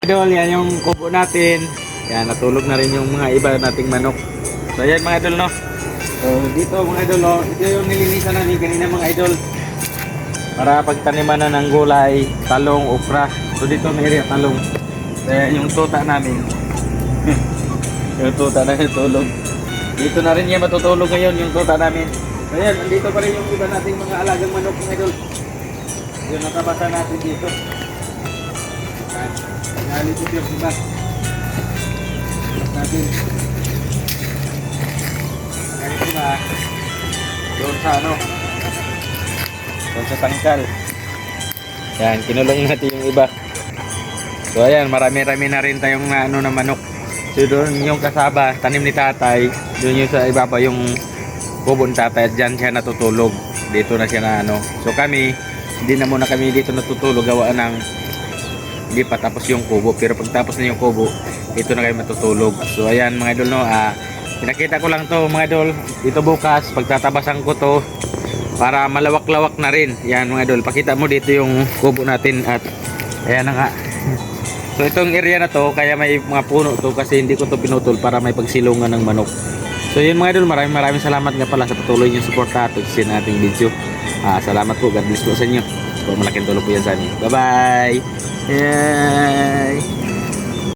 Idol, yan yung kubo natin. Yan, natulog na rin yung mga iba nating manok. So yan mga idol, no? So dito mga idol, no? Ito yung nilinisan namin kanina mga idol. Para pagtaniman na ng gulay, talong, okra. So dito may area talong. So yan yung tuta namin. Yung tuta na tulog. Dito na rin yan matutulog ngayon yung tuta namin. So yan, andito pa rin yung iba nating mga alagang manok mga idol. Yung nakabasa natin dito. Yan. Nalitot yung iba natin. Kaya iba doon sa ano, doon sa tangkal. Yan, kinulong natin yung iba. So ayan, marami-rami na rin tayong ano na manok. So doon yung kasaba, tanim ni tatay. Doon yung sa iba pa yung kubo ni tatay. Diyan siya natutulog. Dito na siya na ano. So kami, hindi na muna kami dito natutulog. Gawaan ng hindi pa tapos yung kubo. Pero pag tapos na yung kubo, dito na kayo matutulog. So ayan mga idol, no, pinakita ko lang to mga idol. Ito bukas, pagtatabasan ko to para malawak-lawak na rin. Yan mga idol, pakita mo dito yung kubo natin. At ayan na nga. So itong area na to, kaya may mga puno to kasi hindi ko to pinutol para may pagsilungan ng manok. So yun mga idol, maraming salamat nga pala sa patuloy niyong suporta at sa ating video. Salamat po, God bless po sa inyo. So malaking tulong po yan sa amin. Bye bye. Yay!